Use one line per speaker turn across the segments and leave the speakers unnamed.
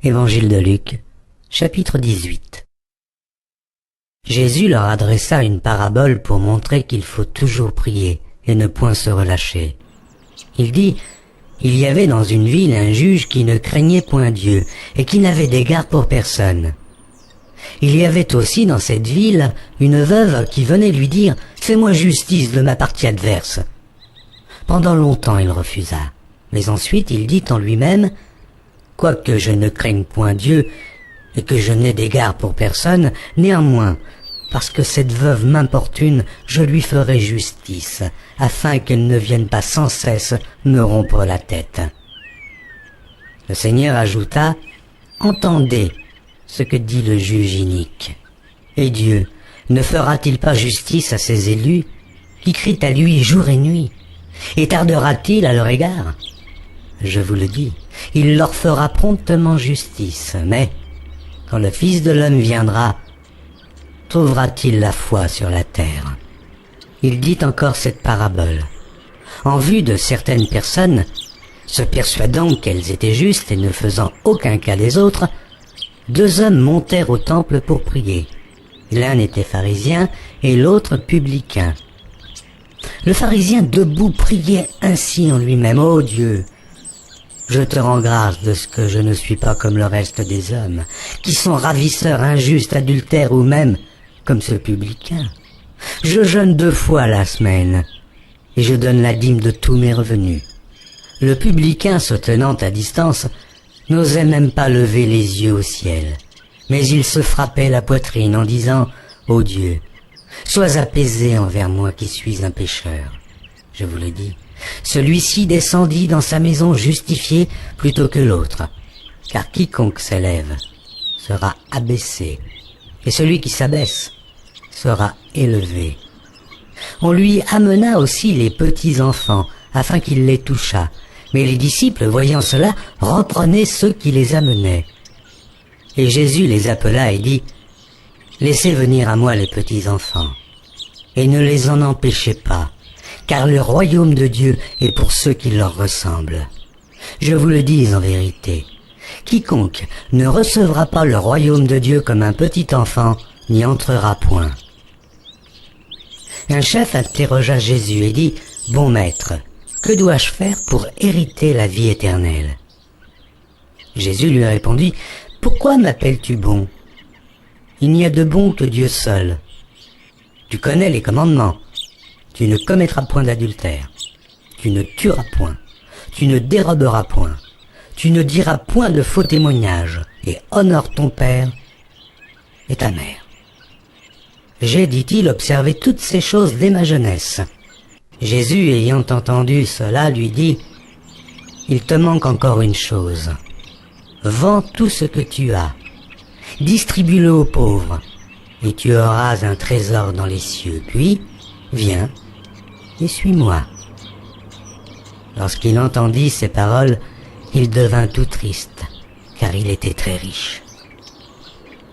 Évangile de Luc, chapitre 18. Jésus leur adressa une parabole pour montrer qu'il faut toujours prier et ne point se relâcher. Il dit, il y avait dans une ville un juge qui ne craignait point Dieu et qui n'avait d'égard pour personne. Il y avait aussi dans cette ville une veuve qui venait lui dire « Fais-moi justice de ma partie adverse ». Pendant longtemps il refusa, mais ensuite il dit en lui-même « Quoique je ne craigne point Dieu et que je n'ai d'égard pour personne, néanmoins, parce que cette veuve m'importune, je lui ferai justice, afin qu'elle ne vienne pas sans cesse me rompre la tête. » Le Seigneur ajouta « Entendez ce que dit le juge inique. Et Dieu ne fera-t-il pas justice à ses élus, qui crient à lui jour et nuit, et tardera-t-il à leur égard? Je vous le dis, il leur fera promptement justice, mais quand le Fils de l'homme viendra, trouvera-t-il la foi sur la terre? » Il dit encore cette parabole. En vue de certaines personnes, se persuadant qu'elles étaient justes et ne faisant aucun cas des autres, deux hommes montèrent au temple pour prier. L'un était pharisien et l'autre publicain. Le pharisien debout priait ainsi en lui-même: « Ô Dieu, je te rends grâce de ce que je ne suis pas comme le reste des hommes, qui sont ravisseurs, injustes, adultères ou même comme ce publicain. Je jeûne 2 fois la semaine et je donne la dîme de tous mes revenus. » Le publicain, se tenant à distance, n'osait même pas lever les yeux au ciel, mais il se frappait la poitrine en disant « Ô Dieu, sois apaisé envers moi qui suis un pécheur. » Je vous le dis, celui-ci descendit dans sa maison justifié plutôt que l'autre, car quiconque s'élève sera abaissé, et celui qui s'abaisse sera élevé. On lui amena aussi les petits-enfants, afin qu'il les touchât, mais les disciples, voyant cela, reprenaient ceux qui les amenaient. Et Jésus les appela et dit, « Laissez venir à moi les petits-enfants, et ne les en empêchez pas, car le royaume de Dieu est pour ceux qui leur ressemblent. Je vous le dis en vérité, quiconque ne recevra pas le royaume de Dieu comme un petit enfant n'y entrera point. » Un chef interrogea Jésus et dit, « Bon maître, que dois-je faire pour hériter la vie éternelle ?» Jésus lui répondit, « Pourquoi m'appelles-tu bon? Il n'y a de bon que Dieu seul. Tu connais les commandements. Tu ne commettras point d'adultère. Tu ne tueras point. Tu ne déroberas point. Tu ne diras point de faux témoignages. Et honore ton père et ta mère. J'ai, dit-il, observé toutes ces choses dès ma jeunesse. » Jésus, ayant entendu cela, lui dit, « Il te manque encore une chose. Vends tout ce que tu as, distribue-le aux pauvres, et tu auras un trésor dans les cieux. Puis, viens et suis-moi. » Lorsqu'il entendit ces paroles, il devint tout triste, car il était très riche.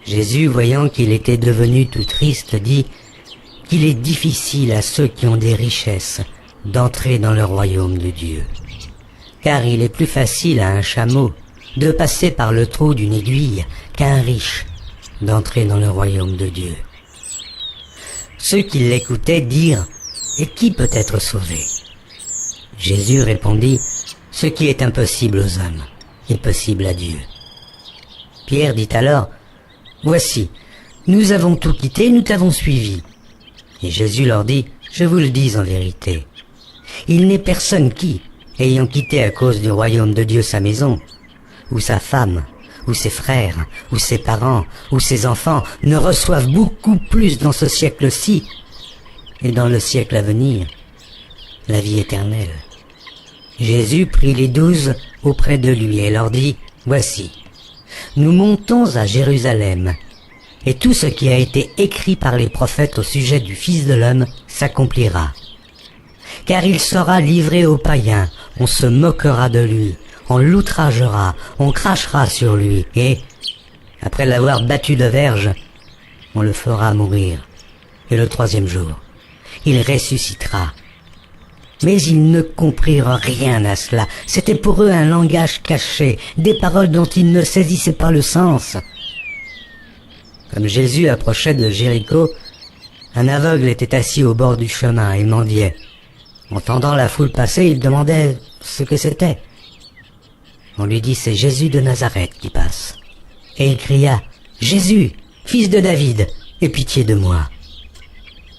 Jésus, voyant qu'il était devenu tout triste, dit qu'il est difficile à ceux qui ont des richesses d'entrer dans le royaume de Dieu. Car il est plus facile à un chameau de passer par le trou d'une aiguille qu'à un riche d'entrer dans le royaume de Dieu. Ceux qui l'écoutaient dirent, « Et qui peut être sauvé ?» Jésus répondit, « Ce qui est impossible aux hommes est possible à Dieu. » Pierre dit alors, « Voici, nous avons tout quitté, nous t'avons suivi. » Et Jésus leur dit, « Je vous le dis en vérité, il n'est personne qui, ayant quitté à cause du royaume de Dieu sa maison, ou sa femme, ou ses frères, ou ses parents, ou ses enfants, ne reçoive beaucoup plus dans ce siècle-ci, et dans le siècle à venir, la vie éternelle. » Jésus prit les 12 auprès de lui et leur dit, « Voici, nous montons à Jérusalem, et tout ce qui a été écrit par les prophètes au sujet du Fils de l'homme s'accomplira. Car il sera livré aux païens, on se moquera de lui, on l'outragera, on crachera sur lui, et, après l'avoir battu de verge, on le fera mourir. Et le 3e jour, il ressuscitera. Mais ils ne comprirent rien à cela. C'était pour eux un langage caché, des paroles dont ils ne saisissaient pas le sens. Comme Jésus approchait de Jéricho, un aveugle était assis au bord du chemin et mendiait. Entendant la foule passer, il demandait ce que c'était. On lui dit, c'est Jésus de Nazareth qui passe. Et il cria, Jésus, fils de David, aie pitié de moi.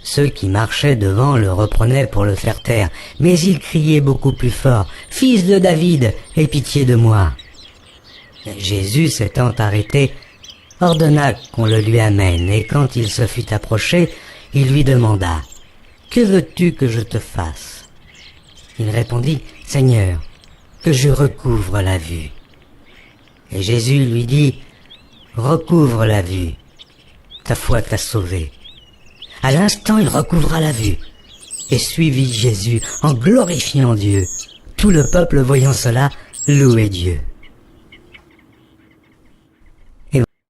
Ceux qui marchaient devant le reprenaient pour le faire taire, mais il criait beaucoup plus fort, fils de David, aie pitié de moi. Jésus, s'étant arrêté, ordonna qu'on le lui amène, et quand il se fut approché, il lui demanda, que veux-tu que je te fasse? Il répondit, Seigneur, que je recouvre la vue. Et Jésus lui dit, recouvre la vue, ta foi t'a sauvé. À l'instant, il recouvra la vue et suivit Jésus en glorifiant Dieu. Tout le peuple voyant cela louait Dieu.